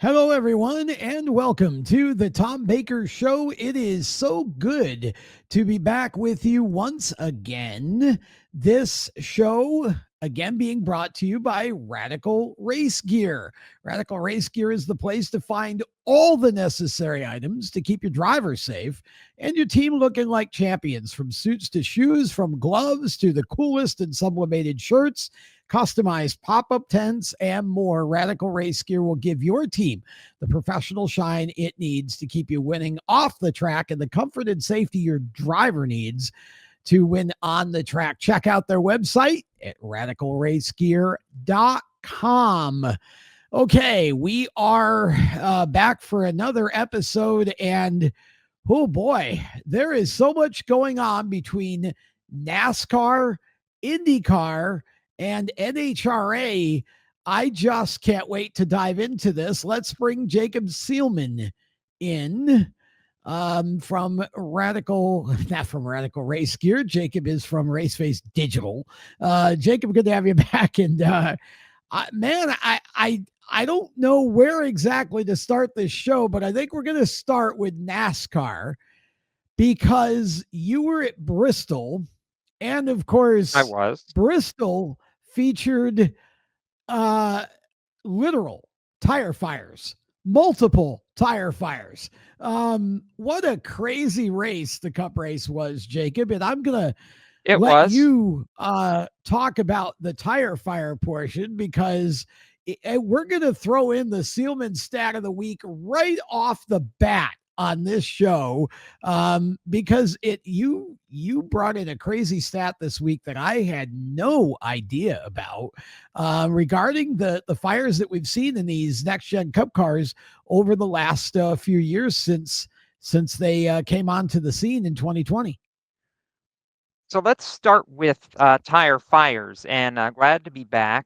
Hello, everyone, and welcome to the Tom Baker Show. It is so good to be back with you once again. This show, again, being brought to you by Radical Race Gear. Radical Race Gear is the place to find all the necessary items to keep your driver safe and your team looking like champions, from suits to shoes, from gloves to the coolest and sublimated shirts, customized pop-up tents, and more. Radical Race Gear will give your team the professional shine it needs to keep you winning off the track and the comfort and safety your driver needs to win on the track. Check out their website at radicalracegear.com. Okay, we are back for another episode, and oh boy, there is so much going on between NASCAR, IndyCar, and NHRA. I just can't wait to dive into this. Let's bring Jacob Seelman in from not from Radical Race Gear. Jacob is from Raceface Digital. Jacob, good to have you back. And I don't know where exactly to start this show, but I think we're going to start with NASCAR because you were at Bristol. And of course, I was. Bristol featured literal tire fires, multiple tire fires. What a crazy race the Cup race was, Jacob. And I'm going to let you talk about the tire fire portion because we're going to throw in the Seelman stat of the week right off the bat on this show, because you brought in a crazy stat this week that I had no idea about, regarding the fires that we've seen in these next gen Cup cars over the last few years since they came onto the scene in 2020. So let's start with tire fires, and glad to be back.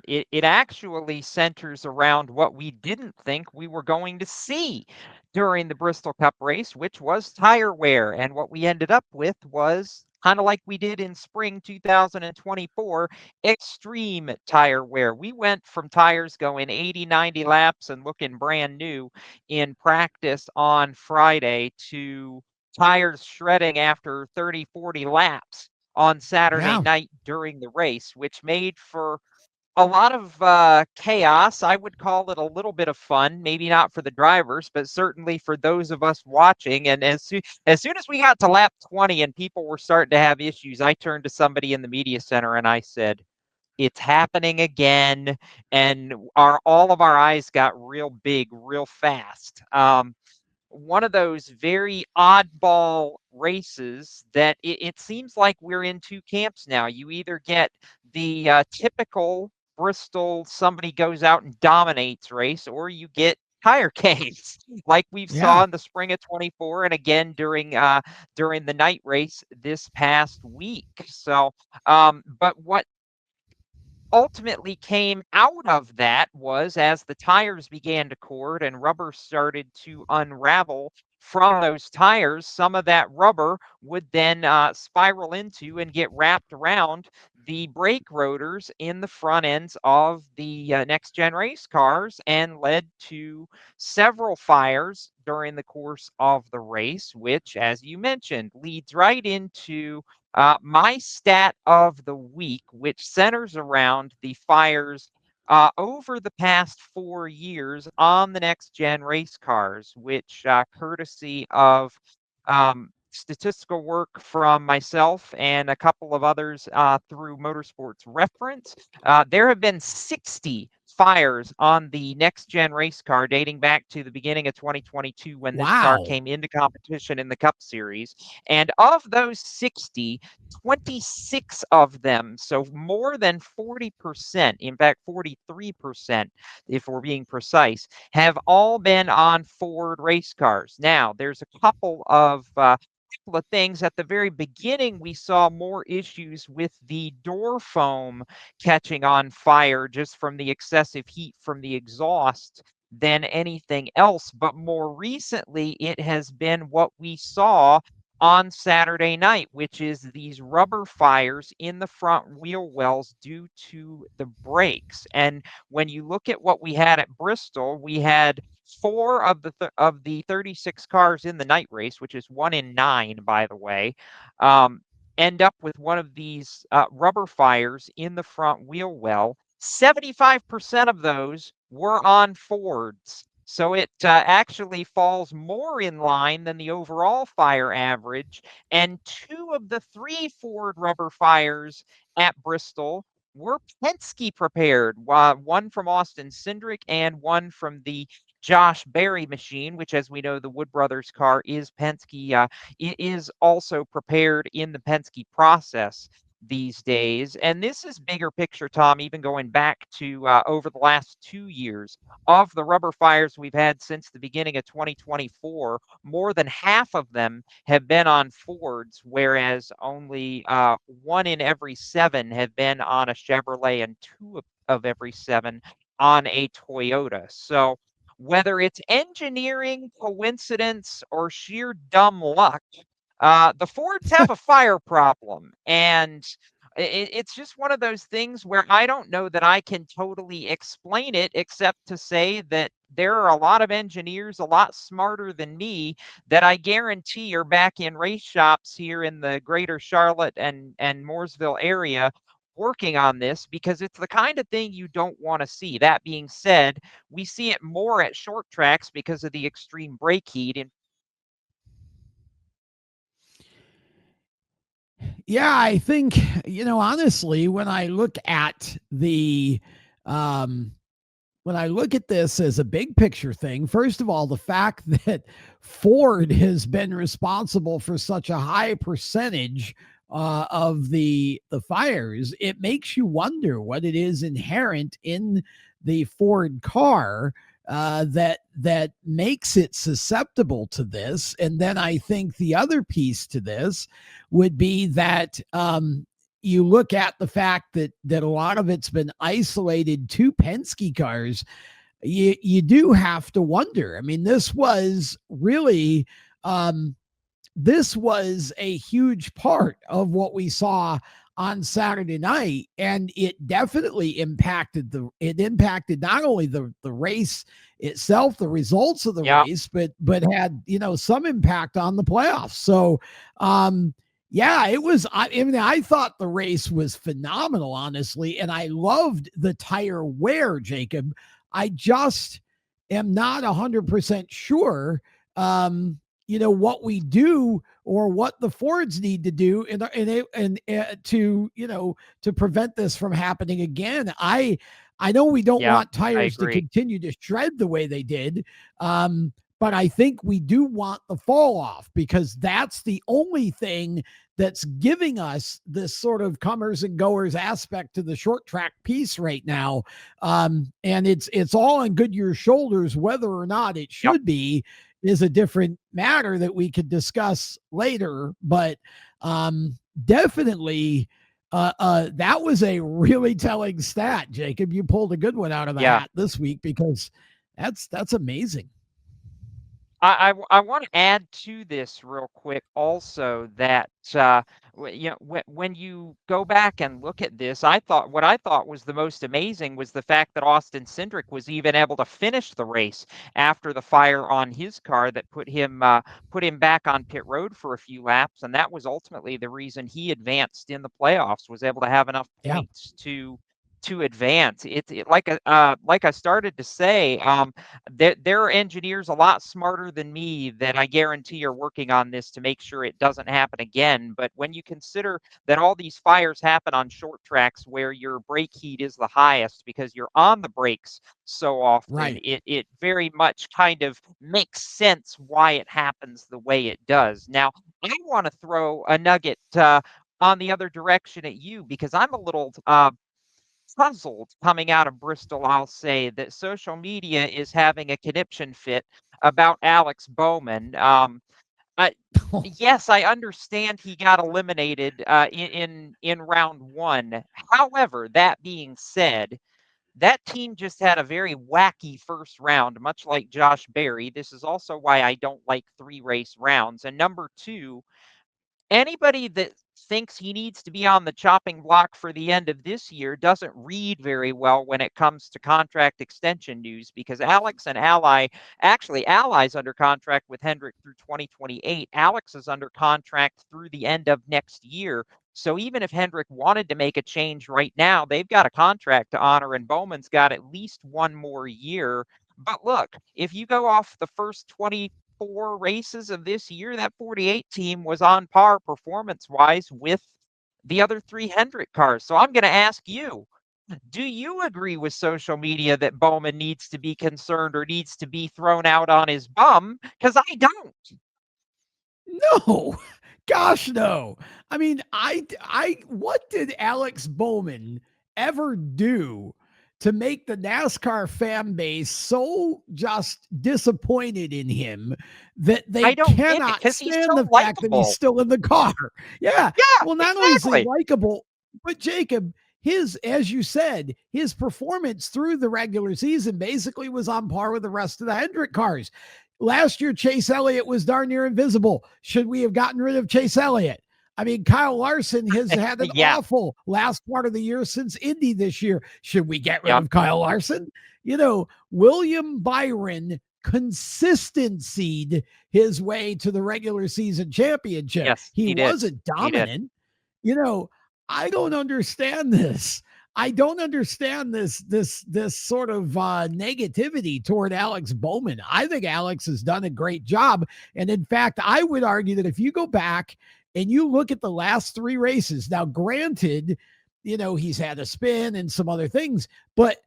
It actually centers around what we didn't think we were going to see during the Bristol Cup race, which was tire wear. And what we ended up with was kind of like we did in spring 2024, extreme tire wear. We went from tires going 80, 90 laps and looking brand new in practice on Friday to tires shredding after 30, 40 laps on Saturday night during the race, which made for a lot of chaos. I would call it a little bit of fun, maybe not for the drivers, but certainly for those of us watching. And as soon as we got to lap 20 and people were starting to have issues, I turned to somebody in the media center and I said, it's happening again. And all of our eyes got real big, real fast. One of those very oddball races that it seems like we're in two camps now. You either get the typical Bristol, somebody goes out and dominates race, or you get tire caves like we've saw in the spring of 24 and again during the night race this past week. So, but what ultimately came out of that was as the tires began to cord and rubber started to unravel from those tires, some of that rubber would then spiral into and get wrapped around the brake rotors in the front ends of the next gen race cars and led to several fires during the course of the race, which, as you mentioned, leads right into my stat of the week, which centers around the fires over the past 4 years on the next gen race cars, which courtesy of statistical work from myself and a couple of others through Motorsports Reference, there have been 60 fires on the next gen race car dating back to the beginning of 2022 when this car came into competition in the Cup Series. And of those 60, 26 of them, so more than 40%, in fact 43% if we're being precise, have all been on Ford race cars. Now, there's a couple of things. At the very beginning, we saw more issues with the door foam catching on fire just from the excessive heat from the exhaust than anything else. But more recently, it has been what we saw on Saturday night, which is these rubber fires in the front wheel wells due to the brakes. And when you look at what we had at Bristol, we had four of the 36 cars in the night race, which is 1 in 9, by the way, um, end up with one of these rubber fires in the front wheel well. 75% of those were on Fords. So it actually falls more in line than the overall fire average. And two of the three Ford rubber fires at Bristol were Penske prepared, one from Austin Cindric and one from the Josh Berry machine, which, as we know, the Wood Brothers car is Penske, is also prepared in the Penske process these days. And this is bigger picture, Tom, even going back to over the last 2 years. Of the rubber fires we've had since the beginning of 2024, more than half of them have been on Fords, whereas only 1 in every 7 have been on a Chevrolet and two of every 7 on a Toyota. So whether it's engineering, coincidence, or sheer dumb luck, the Fords have a fire problem, and it's just one of those things where I don't know that I can totally explain it, except to say that there are a lot of engineers a lot smarter than me that I guarantee are back in race shops here in the greater Charlotte and Mooresville area working on this, because it's the kind of thing you don't want to see. That being said, we see it more at short tracks because of the extreme brake heat. And Yeah, I think, honestly, um, when I look at this as a big picture thing, first of all, the fact that Ford has been responsible for such a high percentage of the fires, it makes you wonder what it is inherent in the Ford car that makes it susceptible to this. And then I think the other piece to this would be that you look at the fact that a lot of it's been isolated to Penske cars. You do have to wonder. I mean, um, this was a huge part of what we saw on Saturday night, and it definitely impacted not only the race itself, the results of the yeah, race, but had some impact on the playoffs. So yeah, it was. I mean, I thought the race was phenomenal, honestly, and I loved the tire wear, Jacob. I just am not 100% sure what we do or what the Fords need to do to prevent this from happening again. I know we don't yeah, want I tires to agree. continue to shred the way they did, but I think we do want the fall off, because that's the only thing that's giving us this sort of comers and goers aspect to the short track piece right now. And it's all on Goodyear's shoulders. Whether or not it Yep. should be is a different matter that we could discuss later. But definitely, that was a really telling stat, Jacob. You pulled a good one out of the Yeah. hat this week, because that's amazing. I want to add to this real quick also that when you go back and look at this, what I thought was the most amazing was the fact that Austin Cindric was even able to finish the race after the fire on his car that put him back on pit road for a few laps, and that was ultimately the reason he advanced in the playoffs, was able to have enough Yeah. points to advance. Like I started to say, there are engineers a lot smarter than me that I guarantee are working on this to make sure it doesn't happen again. But when you consider that all these fires happen on short tracks where your brake heat is the highest because you're on the brakes so often, Right. it very much kind of makes sense why it happens the way it does. Now, I want to throw a nugget on the other direction at you, because I'm a little puzzled coming out of Bristol, I'll say, that social media is having a conniption fit about Alex Bowman. I, yes, I understand he got eliminated in round one. However, that being said, that team just had a very wacky first round, much like Josh Berry. This is also why I don't like 3 race rounds. And number two, anybody that thinks he needs to be on the chopping block for the end of this year doesn't read very well when it comes to contract extension news, because Alex and Ally's under contract with Hendrick through 2028. Alex is under contract through the end of next year. So even if Hendrick wanted to make a change right now, they've got a contract to honor, and Bowman's got at least one more year. But look, if you go off the first 24 races of this year, that 48 team was on par performance wise with the other 3 Hendrick cars. So I'm going to ask you, do you agree with social media that Bowman needs to be concerned or needs to be thrown out on his bum? Because I don't. No, gosh, no. I mean, what did Alex Bowman ever do to make the NASCAR fan base so just disappointed in him that they I don't get it cannot because he's stand so the fact that he's likable. still in the car? Yeah. Yeah, Well, not only is he exactly. likable, but Jacob, as you said, his performance through the regular season basically was on par with the rest of the Hendrick cars. Last year, Chase Elliott was darn near invisible. Should we have gotten rid of Chase Elliott? I mean, Kyle Larson has had an Yeah. awful last part of the year since Indy this year. Should we get rid Yep. of Kyle Larson? William Byron consistency'd his way to the regular season championship. Yes, He he did. wasn't He did. dominant. You know, I don't understand this. I don't understand this sort of negativity toward Alex Bowman. I think Alex has done a great job, and in fact, I would argue that if you go back and you look at the last 3 races, now granted, he's had a spin and some other things, but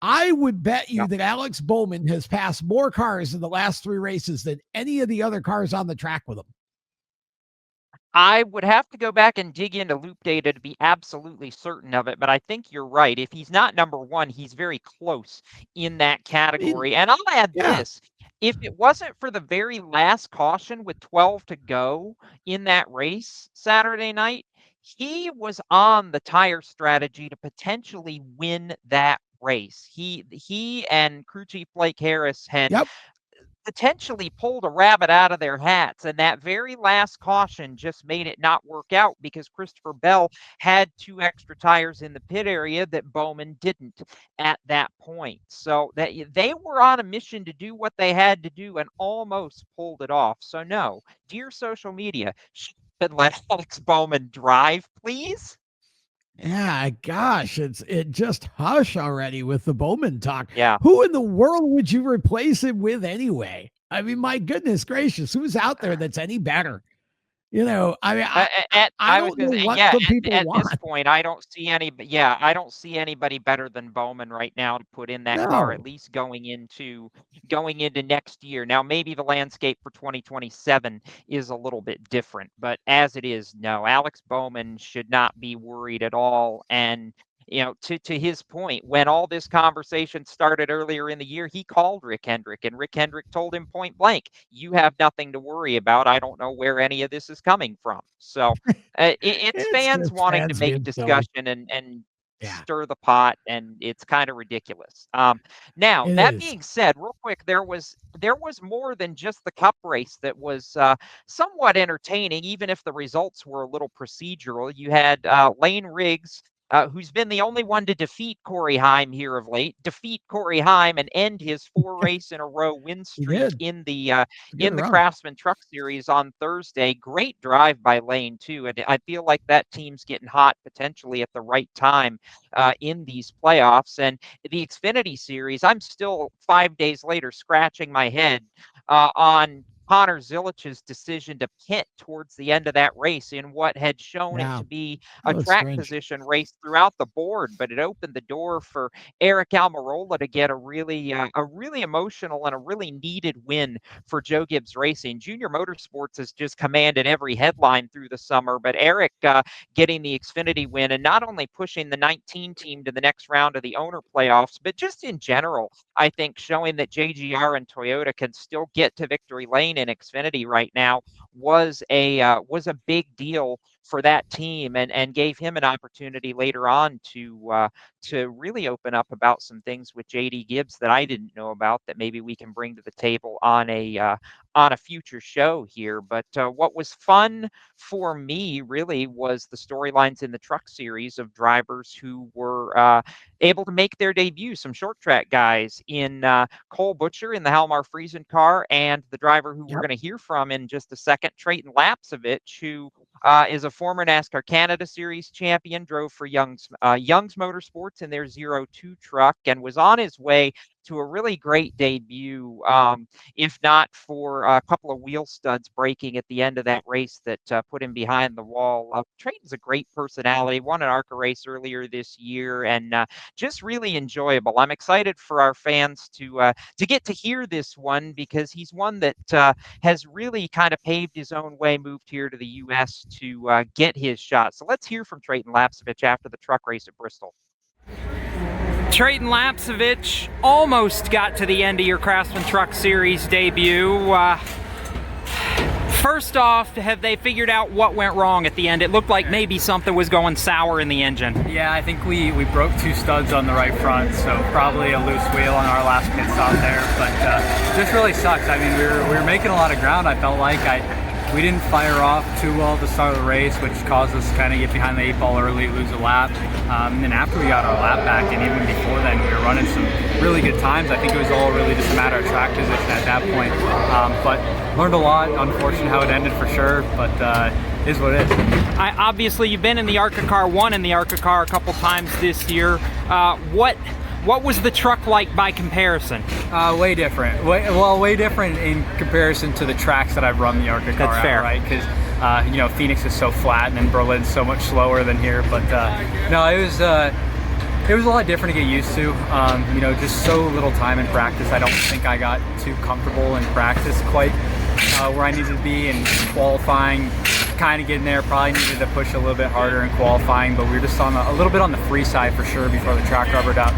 I would bet you Yep. that Alex Bowman has passed more cars in the last 3 races than any of the other cars on the track with him. I would have to go back and dig into loop data to be absolutely certain of it, but I think you're right. If he's not number one, he's very close in that I mean, category. And I'll add yeah. this. If it wasn't for the very last caution with 12 to go in that race Saturday night, he was on the tire strategy to potentially win that race. He and crew chief Blake Harris had Yep. potentially pulled a rabbit out of their hats. And that very last caution just made it not work out because Christopher Bell had 2 extra tires in the pit area that Bowman didn't at that point. So that they were on a mission to do what they had to do and almost pulled it off. So no, dear social media, should let Alex Bowman drive, please. Yeah, gosh, it just hush already with the Bowman talk. Yeah. Who in the world would you replace him with anyway? I mean, my goodness gracious, who's out there that's any better? I mean, I I was don't know gonna say, what yeah, the people at this want. point, I don't see any, but yeah, I don't see anybody better than Bowman right now to put in that car, at No. least going into next year. Now, maybe the landscape for 2027 is a little bit different, but as it is, no, Alex Bowman should not be worried at all. And to his point, when all this conversation started earlier in the year, he called Rick Hendrick, and Rick Hendrick told him point blank, "You have nothing to worry about. I don't know where any of this is coming from." So it's It's fans just wanting to fans make being silly. discussion and Yeah, stir the pot, and it's kind of ridiculous. Now it that is. being said, real quick, there was more than just the Cup race that was somewhat entertaining, even if the results were a little procedural. You had Lane Riggs, who's been the only one to defeat Corey Heim here of late, defeat Corey Heim and end his 4 race in a row win He streak did. It's a good in the run. Craftsman Truck Series on Thursday. Great drive by Lane too, and I feel like that team's getting hot potentially at the right time in these playoffs. And the Xfinity Series, I'm still 5 days later scratching my head on Connor Zilich's decision to pit towards the end of that race in what had shown it Yeah, to be a that was track strange. position race throughout the board, but it opened the door for Eric Almirola to get a really emotional and a really needed win for Joe Gibbs Racing. Junior Motorsports has just commanded every headline through the summer, but Eric getting the Xfinity win and not only pushing the 19 team to the next round of the owner playoffs, but just in general, I think showing that JGR and Toyota can still get to victory lane in Xfinity right now was a big deal for that team, and gave him an opportunity later on to really open up about some things with JD Gibbs that I didn't know about that maybe we can bring to the table on a future show here. But what was fun for me really was the storylines in the truck series of drivers who were able to make their debut. Some short track guys in Cole Butcher in the Halmar Friesen car, and the driver who we're going to hear from in just a second, Trayton Lapsevich, who is a former NASCAR Canada Series champion, drove for Young's Motorsports in their 02 truck, and was on his way to a really great debut, if not for a couple of wheel studs breaking at the end of that race that put him behind the wall. Trayton's a great personality, won an ARCA race earlier this year, and just really enjoyable. I'm excited for our fans to get to hear this one, because he's one that has really kind of paved his own way, moved here to the U.S. to get his shot. So let's hear from Trayton Lapsevich after the truck race at Bristol. Trayton Lapsevich almost got to the end of your Craftsman Truck Series debut. First off, have they figured out what went wrong at the end? It looked like maybe something was going sour in the engine. Yeah, I think we broke 2 studs on the right front, so probably a loose wheel on our last pit stop there. But just really sucks. I mean, we were making a lot of ground. I felt like we didn't fire off too well at the start of the race, which caused us to kind of get behind the 8 ball early, lose a lap. And then after we got our lap back, and even before then, we were running some really good times. I think it was all really just a matter of track position at that point. But learned a lot. Unfortunate how it ended for sure, but is what it is. Obviously, you've been in the ARCA car, won in the ARCA car a couple times this year. What was the truck like by comparison? Way different. Way different in comparison to the tracks that I've run the ARCA car That's fair. Right? Because you know, Phoenix is so flat, and then Berlin's so much slower than here. But no, it was a lot different to get used to. You know, just so little time in practice. I don't think I got too comfortable in practice quite where I needed to be, and qualifying, kind of getting there. Probably needed to push a little bit harder in qualifying, but we were just on a little bit on the free side for sure before the track rubbered up.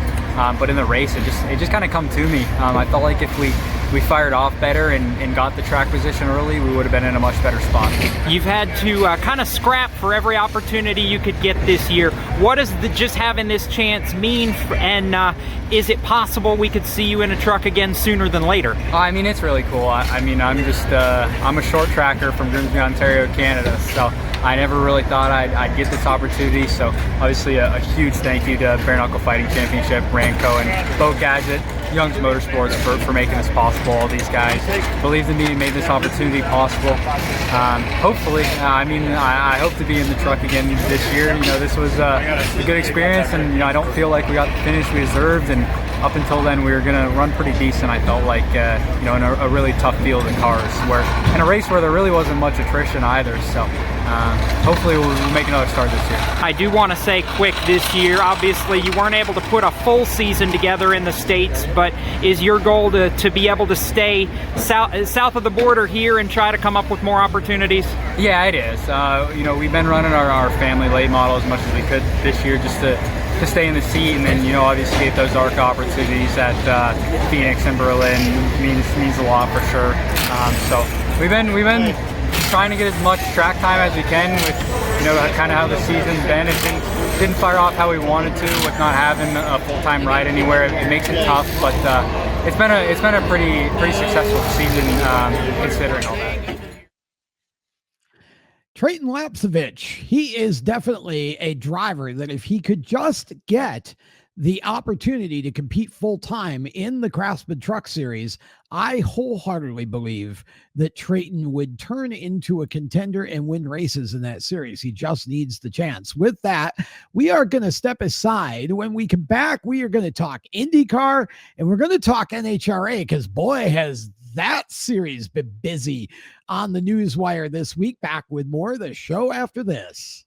But in the race, it just kind of come to me. I felt like if we fired off better and got the track position early, we would have been in a much better spot. You've had to kind of scrap for every opportunity you could get this year. What does just having this chance mean, and is it possible we could see you in a truck again sooner than later? I mean, it's really cool. I mean, I'm a short tracker from Grimsby, Ontario, Canada, so I never really thought I'd get this opportunity. So obviously a huge thank you to Bare Knuckle Fighting Championship, Ranco, and Boat Gadget, Young's Motorsports for making this possible. All these guys believed in me and made this opportunity possible. Hopefully, I hope to be in the truck again this year. You know, this was a good experience, and you know, I don't feel like we got the finish we deserved. And up until then, we were going to run pretty decent. I felt like, you know, in a really tough field of cars, in a race where there really wasn't much attrition either. So hopefully we'll make another start this year. I do want to say quick this year, obviously you weren't able to put a full season together in the States, but is your goal to be able to stay south of the border here and try to come up with more opportunities? Yeah, it is. You know, we've been running our family late model as much as we could this year, just to stay in the seat, and then, you know, obviously get those ARCA opportunities at Phoenix and Berlin means a lot for sure. So we've been trying to get as much track time as we can with, you know, kind of how the season's been. It didn't fire off how we wanted to with not having a full-time ride anywhere. It makes it tough, but it's been a pretty successful season considering all that. Trayton Lapsevich, he is definitely a driver that if he could just get the opportunity to compete full-time in the Craftsman Truck Series, I wholeheartedly believe that Trayton would turn into a contender and win races in that series. He just needs the chance. With that, we are going to step aside. When we come back, we are going to talk IndyCar, and we're going to talk NHRA, because boy, has that series been busy on the newswire this week. Back with more of the show after this.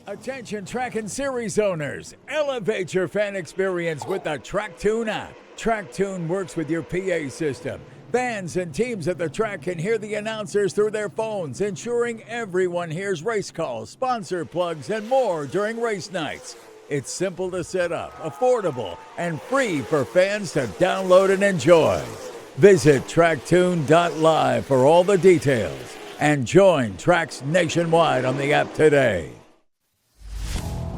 Attention track and series owners, elevate your fan experience with the TrackTune app. TrackTune works with your PA system. Fans and teams at the track can hear the announcers through their phones, ensuring everyone hears race calls, sponsor plugs, and more during race nights. It's simple to set up, affordable, and free for fans to download and enjoy. Visit tracktune.live for all the details. and join tracks nationwide on the app today.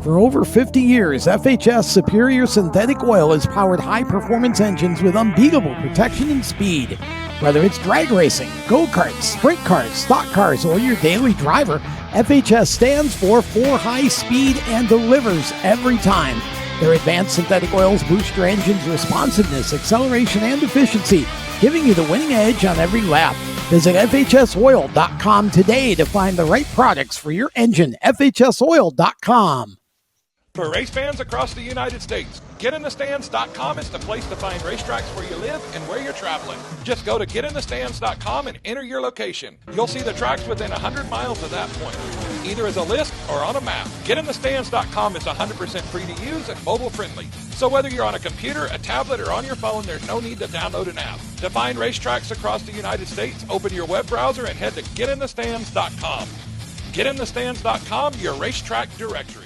For over 50 years, FHS Superior Synthetic Oil has powered high-performance engines with unbeatable protection and speed. Whether it's drag racing, go-karts, sprint cars, stock cars, or your daily driver, FHS stands for high speed and delivers every time. Their advanced synthetic oils boost your engine's responsiveness, acceleration, and efficiency, giving you the winning edge on every lap. Visit FHSoil.com today to find the right products for your engine. FHSoil.com. For race fans across the United States, GetInTheStands.com is the place to find racetracks where you live and where you're traveling. Just go to GetInTheStands.com and enter your location. You'll see the tracks within 100 miles of that point, either as a list or on a map. GetInTheStands.com is 100% free to use and mobile friendly. So whether you're on a computer, a tablet, or on your phone, there's no need to download an app. To find racetracks across the United States, open your web browser and head to GetInTheStands.com. GetInTheStands.com, your racetrack directory.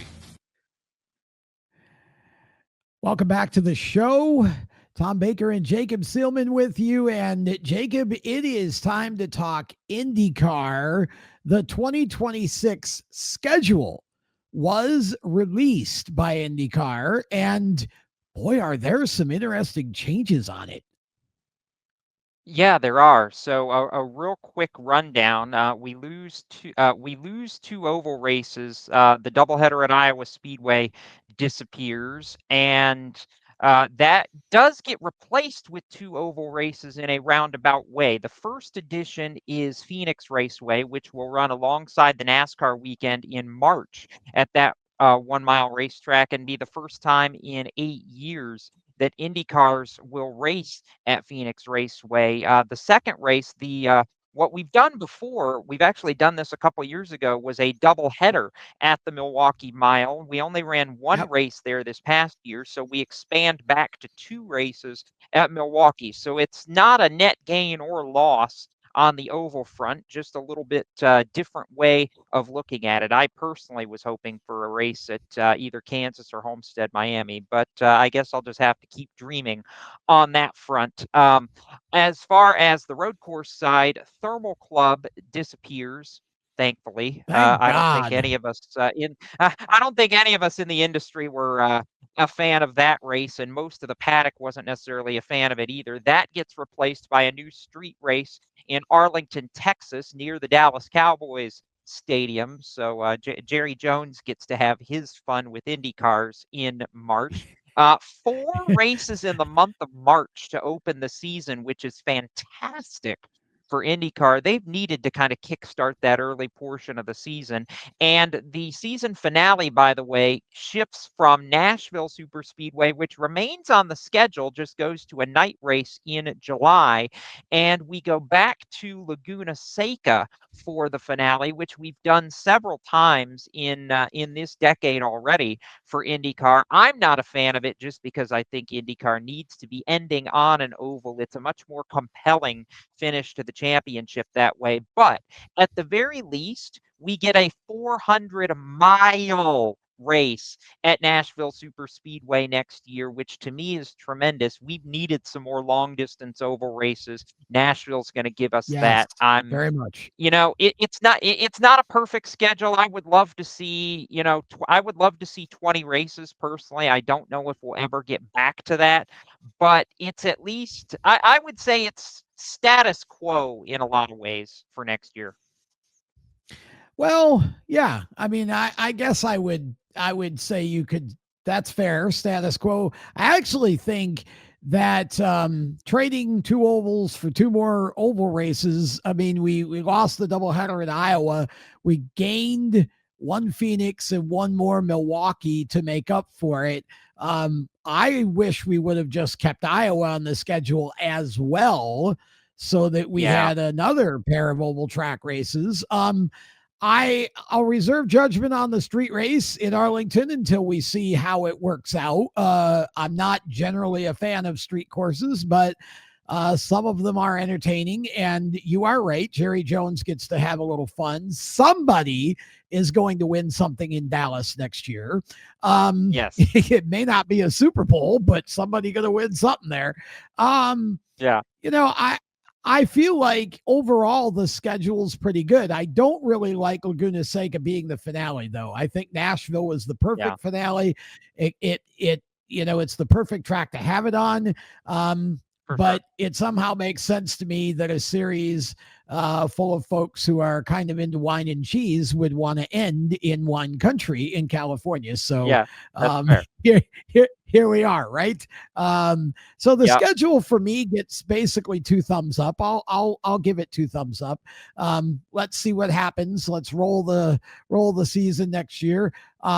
Welcome back to the show. Tom Baker and Jacob Seelman with you. And Jacob, it is time to talk IndyCar. The 2026 schedule was released by IndyCar, and boy, are there some interesting changes on it. Yeah, there are. So a real quick rundown. We lose two oval races. The doubleheader at Iowa Speedway disappears, and that does get replaced with two oval races in a roundabout way. The first edition is Phoenix Raceway, which will run alongside the NASCAR weekend in March at that 1 mile racetrack, and be the first time in 8 years that Indy cars will race at Phoenix Raceway. The second race, what we've done before, we've actually done this a couple years ago, was a double header at the Milwaukee Mile. We only ran one race there this past year, so we expand back to 2 races at Milwaukee. So it's not a net gain or loss on the oval front, just a little bit different way of looking at it. I personally was hoping for a race at either Kansas or Homestead, Miami, but I guess I'll just have to keep dreaming on that front. As far as the road course side, Thermal Club disappears. Thankfully, I don't think any of us I don't think any of us in the industry were a fan of that race, and most of the paddock wasn't necessarily a fan of it either. That gets replaced by a new street race in Arlington, Texas, near the Dallas Cowboys stadium. So Jerry Jones gets to have his fun with Indy cars in March. 4 races in the month of March to open the season, which is fantastic for IndyCar. They've needed to kind of kickstart that early portion of the season. And the season finale, by the way, shifts from Nashville Superspeedway, which remains on the schedule, just goes to a night race in July. And we go back to Laguna Seca for the finale, which we've done several times in this decade already for IndyCar. I'm not a fan of it just because I think IndyCar needs to be ending on an oval. It's a much more compelling finish to the championship that way. But at the very least, we get a 400-mile race at Nashville Superspeedway next year, which to me is tremendous. We've needed some more long distance oval races. Nashville's going to give us that. I'm very much. It's not a perfect schedule. I would love to see, I would love to see 20 races personally. I don't know if we'll ever get back to that, but it's at least, I would say it's status quo in a lot of ways for next year. Well, yeah. I mean, I guess I would say you could, that's fair, status quo. I actually think that trading 2 ovals for 2 more oval races, I mean, we lost the doubleheader in Iowa. We gained 1 Phoenix and 1 more Milwaukee to make up for it. I wish we would have just kept Iowa on the schedule as well, so that we had another pair of oval track races. I'll reserve judgment on the street race in Arlington until we see how it works out. I'm not generally a fan of street courses, but some of them are entertaining, and you are right. Jerry Jones gets to have a little fun. Somebody is going to win something in Dallas next year. Yes. It may not be a Super Bowl, but somebody going to win something there. Yeah. I feel like overall the schedule's pretty good. I don't really like Laguna Seca being the finale, though. I think Nashville was the Yeah, perfect finale. It it's the perfect track to have it on. for sure. But it somehow makes sense to me that a series full of folks who are kind of into wine and cheese would want to end in one country in California. So Yeah, that's um, fair. here we are, right? So the Yeah. schedule for me gets basically 2 thumbs up. I'll give it 2 thumbs up. Let's see what happens. Let's roll the season next year.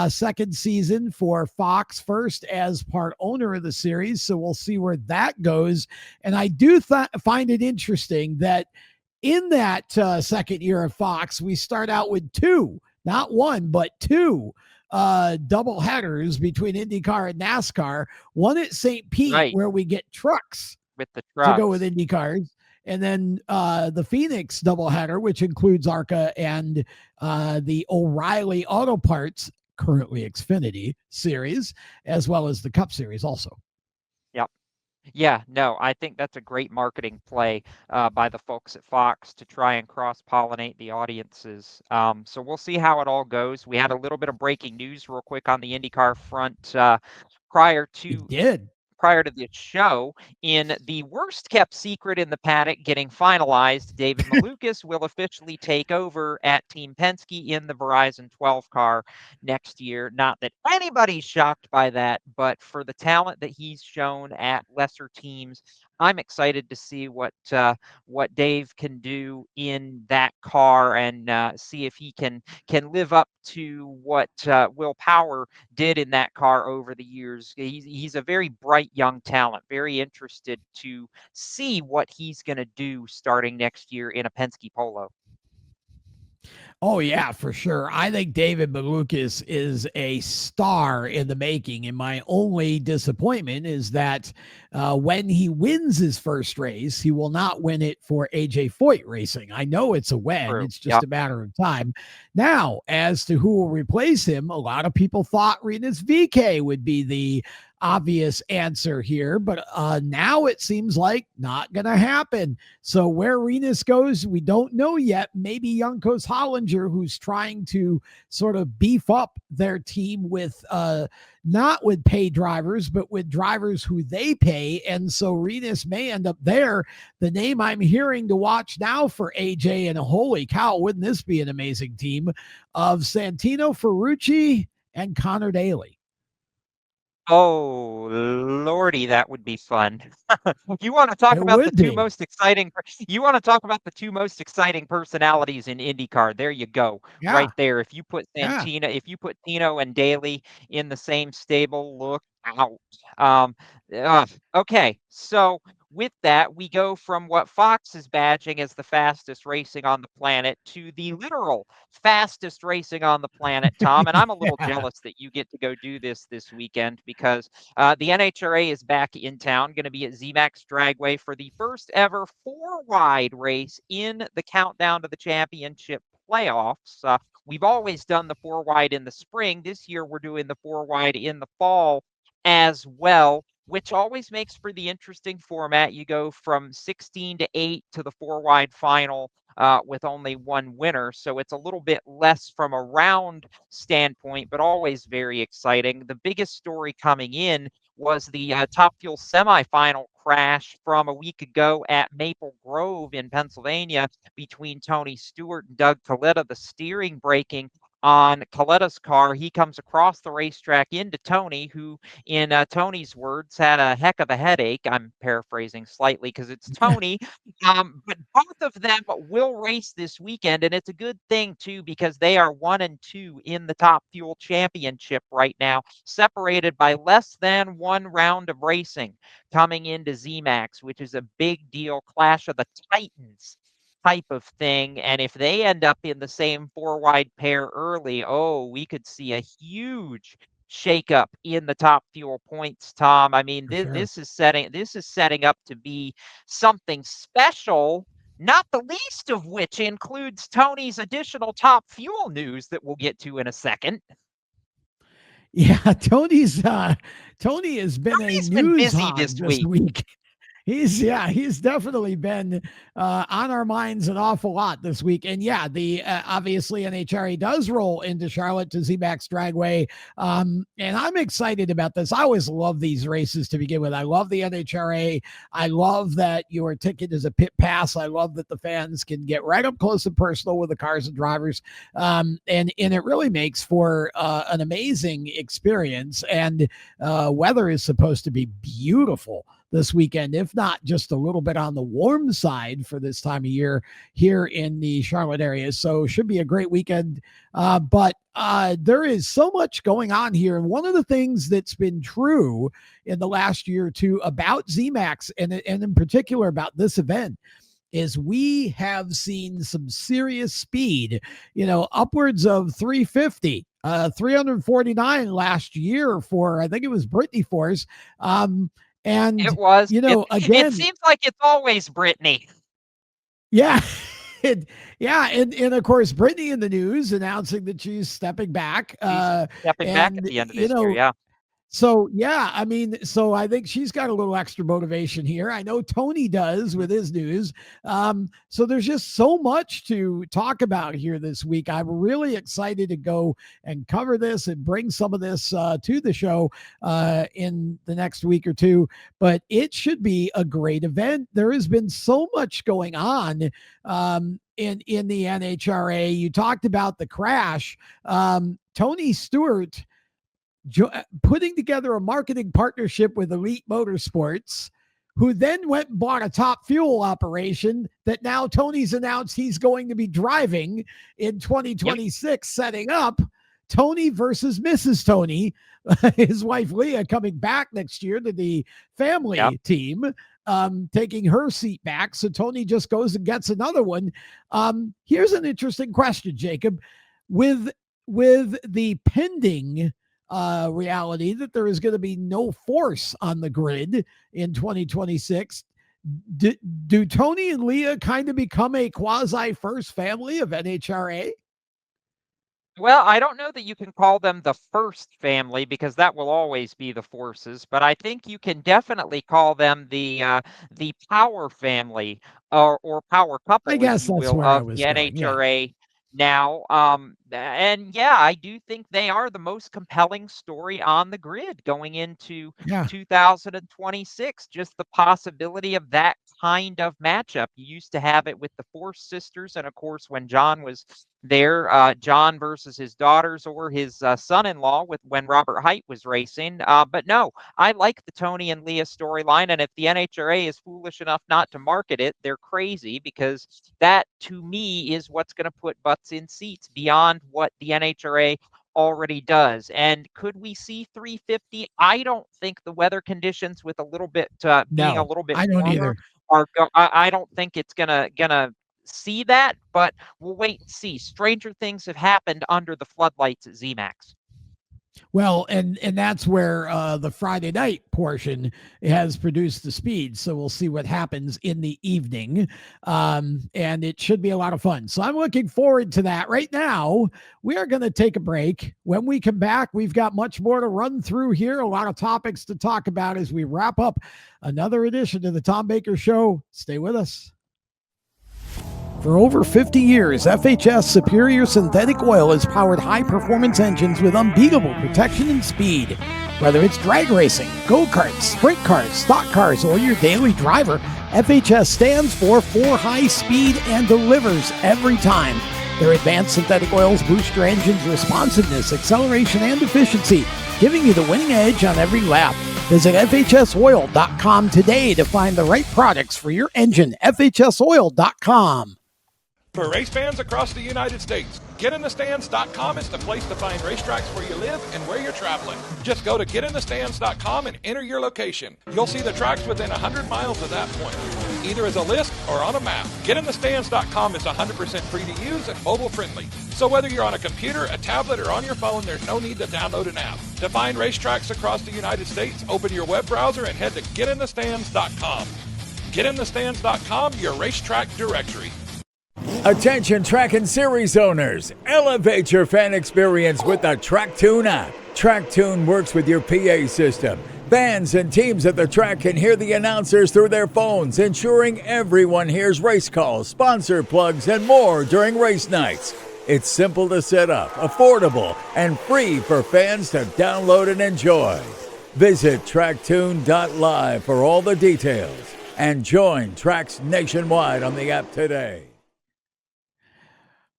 Second season for Fox first as part owner of the series. So we'll see where that goes. And I do find it interesting that in that second year of Fox, we start out with 2, not 1, but 2 double headers between IndyCar and NASCAR. One at St. Pete, Right. where we get trucks With the to go with trucks. IndyCars. And then the Phoenix doubleheader, which includes ARCA and the O'Reilly Auto Parts, currently Xfinity series, as well as the Cup series also. Yep. Yeah, no, I think that's a great marketing play by the folks at Fox to try and cross-pollinate the audiences. So we'll see how it all goes. We had a little bit of breaking news real quick on the IndyCar front prior It to did. prior to the show. In the worst kept secret in the paddock getting finalized, David Malukas will officially take over at Team Penske in the Verizon 12 car next year. Not that anybody's shocked by that, but for the talent that he's shown at lesser teams, I'm excited to see what Dave can do in that car and see if he can live up to what Will Power did in that car over the years. He's a very bright young talent, very interested to see what he's going to do starting next year in a Penske Polo. Oh yeah, for sure. I think David Malukas is a star in the making, and my only disappointment is that when he wins his first race, he will not win it for AJ Foyt Racing. I know it's a win; True. it's just a matter of time. Now, as to who will replace him, a lot of people thought Rinus VeeKay would be the obvious answer here, but now it seems like not going to happen. So where Rinus goes, we don't know yet. Maybe Juncos Hollinger, who's trying to sort of beef up their team with not with pay drivers, but with drivers who they pay. And so Rinus may end up there. The name I'm hearing to watch now for AJ, and holy cow, wouldn't this be an amazing team of Santino Ferrucci and Connor Daly. Oh, Lordy, that would be fun. You want to talk It about the would two be. most exciting you want to talk about the 2 most exciting personalities in IndyCar. There you go. Yeah. Right there. If you put Yeah. Tino and Daly in the same stable, look out. Okay. So with that, we go from what Fox is badging as the fastest racing on the planet to the literal fastest racing on the planet, Tom. And I'm a little Yeah. jealous that you get to go do this weekend because the NHRA is back in town, going to be at ZMAX Dragway for the first ever 4-wide race in the countdown to the championship playoffs. We've always done the 4-wide in the spring. This year, we're doing the 4-wide in the fall as well, which always makes for the interesting format. You go from 16 to 8 to the 4-wide final with only one winner. So it's a little bit less from a round standpoint, but always very exciting. The biggest story coming in was the Top Fuel semifinal crash from a week ago at Maple Grove in Pennsylvania between Tony Stewart and Doug Coletta. The steering breaking on Coletta's car. He comes across the racetrack into Tony, who, in Tony's words, had a heck of a headache. I'm paraphrasing slightly because it's Tony. But both of them will race this weekend, and it's a good thing, too, because they are 1 and 2 in the Top Fuel Championship right now, separated by less than 1 round of racing coming into ZMAX, which is a big deal. Clash of the Titans type of thing. And if they end up in the same 4-wide pair early, we could see a huge shakeup in the Top Fuel points, Tom. I mean, Sure. this is setting up to be something special, not the least of which includes Tony's additional Top Fuel news that we'll get to in a second. Yeah, Tony has been Tony's a been news busy hog this this week. week. He's definitely been on our minds an awful lot this week. And yeah, the obviously NHRA does roll into Charlotte to ZMAX Dragway. And I'm excited about this. I always love these races to begin with. I love the NHRA. I love that your ticket is a pit pass. I love that the fans can get right up close and personal with the cars and drivers. And it really makes for an amazing experience. And weather is supposed to be beautiful this weekend, if not just a little bit on the warm side for this time of year here in the Charlotte area. So should be a great weekend. But there is so much going on here. And one of the things that's been true in the last year or two about ZMAX and in particular about this event is we have seen some serious speed, upwards of 350, 349 last year for, I think it was Brittany Force. And it was, again, it seems like it's always Brittany. Yeah. And of course, Brittany in the news announcing that she's stepping back. Stepping back at the end of this year, yeah. So, yeah, I think she's got a little extra motivation here. I know Tony does with his news. So there's just so much to talk about here this week. I'm really excited to go and cover this and bring some of this to the show in the next week or two. But it should be a great event. There has been so much going on in the NHRA. You talked about the crash. Tony Stewart putting together a marketing partnership with Elite Motorsports, who then went and bought a Top Fuel operation that now Tony's announced he's going to be driving in 2026, setting up Tony versus Mrs. Tony, his wife Leah, coming back next year to the family team, taking her seat back. So Tony just goes and gets another one. Here's an interesting question, Jacob. With the pending reality that there is going to be no force on the grid in 2026, do Tony and Leah kind of become a quasi first family of NHRA? Well, I don't know that you can call them the first family because that will always be the forces, but I think you can definitely call them the power family or power couple, I guess if you that's will, where I of was the going, NHRA now. And yeah, I do think they are the most compelling story on the grid going into 2026. Just the possibility of that kind of matchup. You used to have it with the Force sisters, and of course, when John was there, John versus his daughters or his son-in-law when Robert Height was racing. But no, I like the Tony and Leah storyline, and if the NHRA is foolish enough not to market it, they're crazy, because that, to me, is what's going to put butts in seats beyond what the NHRA already does. And could we see 350? I don't think the weather conditions, with a little bit being a little bit I don't warmer, either. I don't think it's gonna see that, but we'll wait and see. Stranger things have happened under the floodlights at ZMAX. Well, and that's where the Friday night portion has produced the speed. So we'll see what happens in the evening. And it should be a lot of fun. So I'm looking forward to that. Right now, we are going to take a break. When we come back, we've got much more to run through here. A lot of topics to talk about as we wrap up another edition of the Tom Baker Show. Stay with us. For over 50 years, FHS Superior Synthetic Oil has powered high-performance engines with unbeatable protection and speed. Whether it's drag racing, go-karts, sprint cars, stock cars, or your daily driver, FHS stands for high speed and delivers every time. Their advanced synthetic oils boost your engine's responsiveness, acceleration, and efficiency, giving you the winning edge on every lap. Visit FHSoil.com today to find the right products for your engine. FHSoil.com. For race fans across the United States, GetInTheStands.com is the place to find racetracks where you live and where you're traveling. Just go to GetInTheStands.com and enter your location. You'll see the tracks within 100 miles of that point, either as a list or on a map. GetInTheStands.com is 100% free to use and mobile friendly. So whether you're on a computer, a tablet, or on your phone, there's no need to download an app. To find racetracks across the United States, open your web browser and head to GetInTheStands.com. GetInTheStands.com, your racetrack directory. Attention track and series owners, elevate your fan experience with the TrackTune app. TrackTune works with your PA system, Fans and teams at the track can hear the announcers through their phones, ensuring everyone hears race calls, sponsor plugs, and more during race nights. It's simple to set up, affordable, and free for fans to download and enjoy. Visit tracktune.live for all the details and join tracks nationwide on the app today.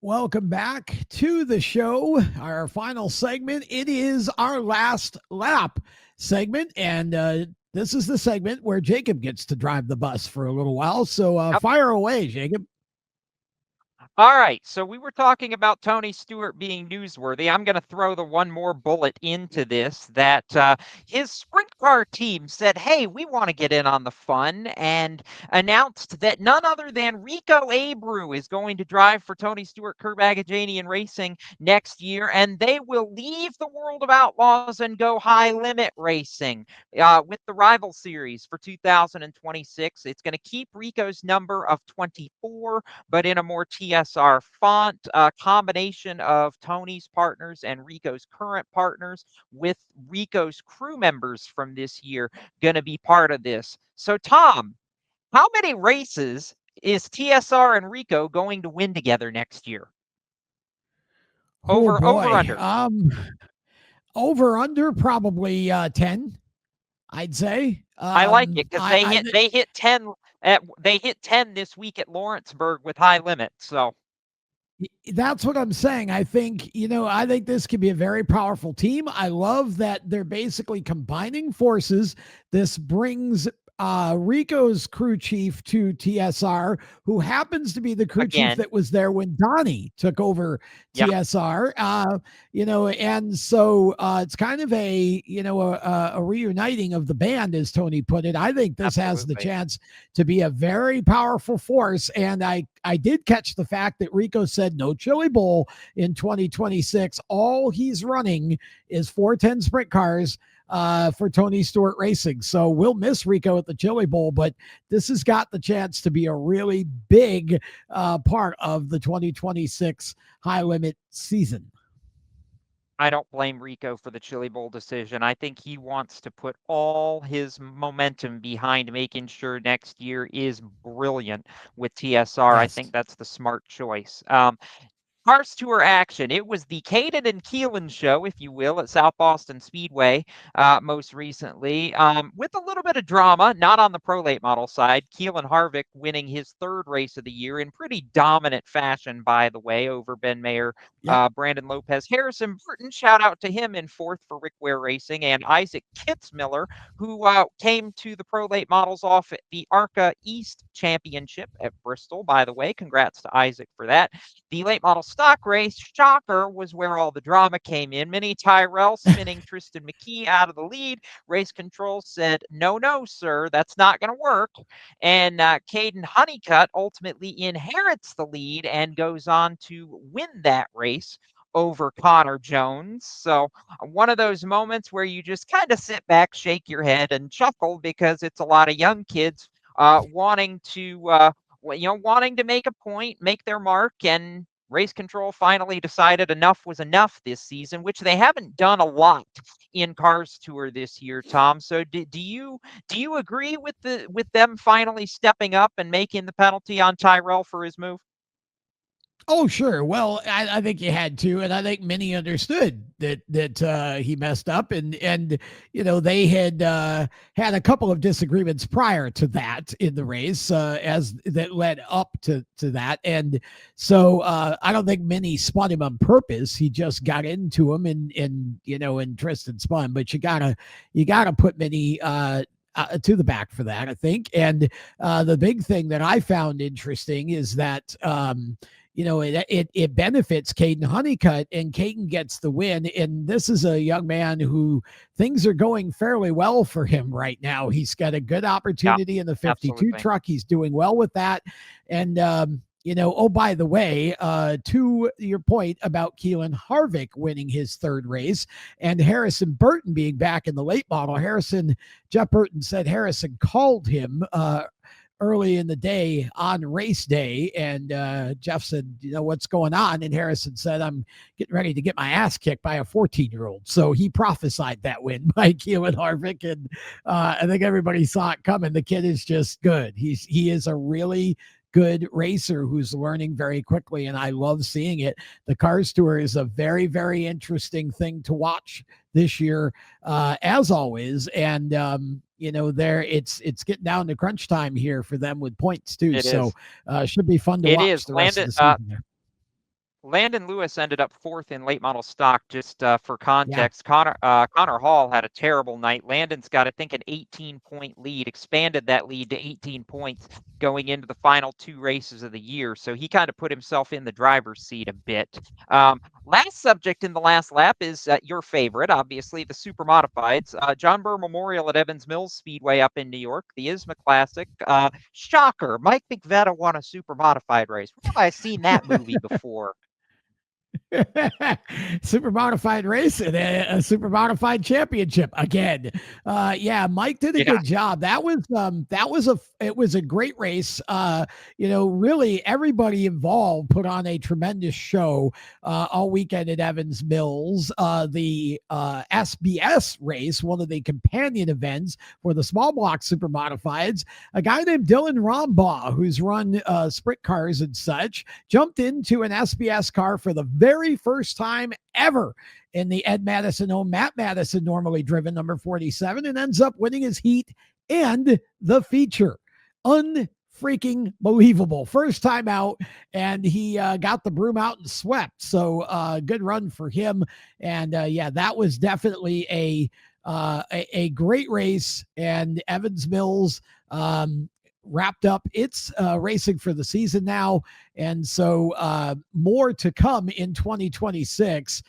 Welcome back to the show. Our final segment. It is our last lap segment, and this is the segment where Jacob gets to drive the bus for a little while. So fire away, Jacob. All right, so we were talking about Tony Stewart being newsworthy. I'm going to throw the one more bullet into this, that his sprint car team said, hey, we want to get in on the fun, and announced that none other than Rico Abreu is going to drive for Tony Stewart Curb Agajanian Racing next year, and they will leave the World of Outlaws and go high limit racing with the Rival Series for 2026. It's going to keep Rico's number of 24, but in a more TSR font, combination of Tony's partners and Rico's current partners, with Rico's crew members from this year going to be part of this. So, Tom, how many races is TSR and Rico going to win together next year? Over under. Over under probably 10, I'd say. I like it because they hit 10. They hit 10 this week at Lawrenceburg with high limits. So that's what I'm saying. I think this could be a very powerful team. I love that they're basically combining forces. This brings Rico's crew chief to TSR, who happens to be the crew chief that was there when Donnie took over TSR. And so it's kind of a reuniting of the band, as Tony put it. I think this has the chance to be a very powerful force. And I did catch the fact that Rico said no Chili Bowl in 2026. All he's running is 410 sprint cars for Tony Stewart Racing. So we'll miss Rico at the Chili Bowl, but this has got the chance to be a really big part of the 2026 high limit season. I don't blame Rico for the Chili Bowl decision. I think he wants to put all his momentum behind making sure next year is brilliant with TSR. Yes. I think that's the smart choice. Cars Tour action. It was the Caden and Keelan show, if you will, at South Boston Speedway most recently, with a little bit of drama, not on the pro late model side. Keelan Harvick winning his third race of the year in pretty dominant fashion, by the way, over Ben Mayer, Brandon Lopez. Harrison Burton, shout out to him in fourth for Rick Ware Racing, and Isaac Kitzmiller, who came to the pro late models off at the ARCA East Championship at Bristol, by the way. Congrats to Isaac for that. The late model stock race, shocker, was where all the drama came in. Minnie Tyrell spinning Tristan McKee out of the lead. Race control said, no, sir, that's not going to work. And Caden Honeycutt ultimately inherits the lead and goes on to win that race over Connor Jones. So one of those moments where you just kind of sit back, shake your head, and chuckle, because it's a lot of young kids wanting to make a point, make their mark, and Race Control finally decided enough was enough this season, which they haven't done a lot in Cars Tour this year, Tom. So do you agree with them finally stepping up and making the penalty on Tyrell for his move? Oh, sure. Well, I think you had to, and I think many understood that he messed up, and they had had a couple of disagreements prior to that in the race as that led up to that, and so I don't think many spun him on purpose. He just got into him, and Tristan spun, but you gotta put many to the back for that, I think. And the big thing that I found interesting is that it benefits Caden Honeycutt, and Caden gets the win. And this is a young man who things are going fairly well for him right now. He's got a good opportunity in the 52 absolutely. Truck. He's doing well with that. And, by the way, to your point about Keelan Harvick winning his third race and Harrison Burton being back in the late model, Jeff Burton said Harrison called him early in the day on race day. And Jeff said, what's going on? And Harrison said, I'm getting ready to get my ass kicked by a 14-year-old. So he prophesied that win by Keelan Harvick. And I think everybody saw it coming. The kid is just good. He is a really good racer who's learning very quickly, and I love seeing it. The Cars Tour is a very, very interesting thing to watch this year, as always. And there it's getting down to crunch time here for them with points too. Should be fun to watch the rest of the season there. Landon Lewis ended up 4th in late model stock. Just for context, Connor Hall had a terrible night. Landon's got, I think, an 18-point lead, expanded that lead to 18 points going into the final 2 races of the year. So he kind of put himself in the driver's seat a bit. Last subject in the last lap is your favorite, obviously, the Super Modifieds. John Burr Memorial at Evans Mills Speedway up in New York, the ISMA Classic. Shocker, Mike McVetta won a Super Modified race. Where have I seen that movie before? Super modified race and a super modified championship again. Mike did a good job. It was a great race. Really everybody involved put on a tremendous show all weekend at Evans Mills. The SBS race, one of the companion events for the small block super modifieds, a guy named Dylan Rombaugh, who's run sprint cars and such, jumped into an SBS car for the very first time ever in the Ed Madison owned Matt Madison normally driven number 47, and ends up winning his heat and the feature. Unfreaking believable. First time out, and he got the broom out and swept. So good run for him. And that was definitely a great race. And Evans Mills wrapped up its racing for the season now, and so more to come in 2026.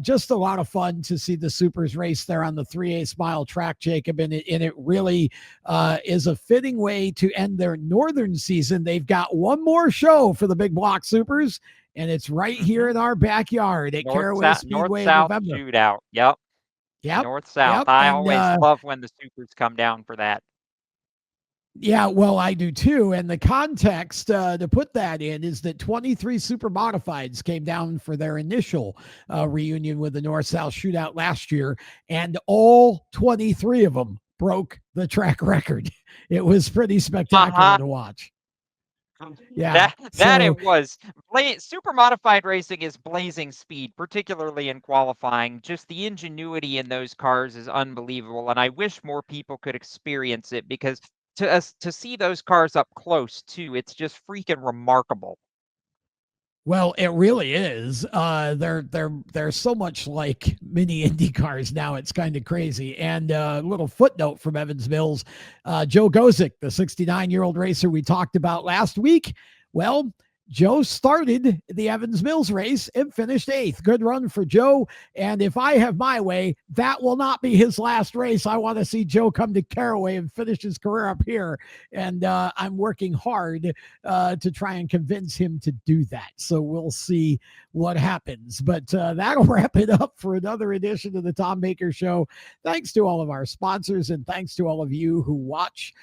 Just a lot of fun to see the supers race there on the 3/8 mile track, Jacob, and it really is a fitting way to end their northern season. They've got one more show for the big block supers, and it's right here in our backyard at Caraway Speedway in November. Shootout. Yep. North-south. Yep. I always love when the supers come down for that. Yeah, well, I do too. And the context to put that in is that 23 super modifieds came down for their initial reunion with the North-South Shootout last year, and all 23 of them broke the track record. It was pretty spectacular to watch. Yeah, it was. Super modified racing is blazing speed, particularly in qualifying. Just the ingenuity in those cars is unbelievable, and I wish more people could experience it, because to see those cars up close too, it's just freaking remarkable. Well, it really is. They're so much like mini Indy cars now. It's kind of crazy. And a little footnote from Evans Mills, Joe Gozick, the 69-year-old racer we talked about last week. Well, Joe started the Evans Mills race and finished 8th. Good run for Joe. And if I have my way, that will not be his last race. I want to see Joe come to Caraway and finish his career up here. And I'm working hard to try and convince him to do that. So we'll see what happens. But that'll wrap it up for another edition of the Tom Baker Show. Thanks to all of our sponsors, and thanks to all of you who watch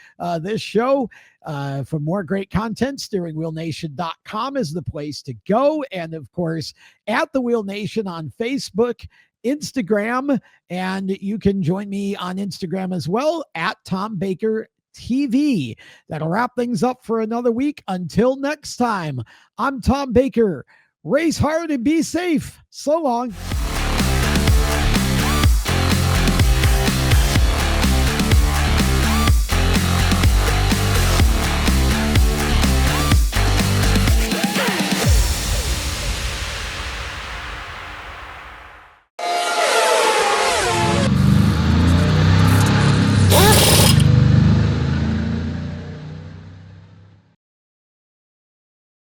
this show. For more great content, steeringwheelnation.com is the place to go. And of course, at the Wheel Nation on Facebook, Instagram, and you can join me on Instagram as well at Tom Baker TV. That'll wrap things up for another week. Until next time, I'm Tom Baker. Race hard and be safe. So long.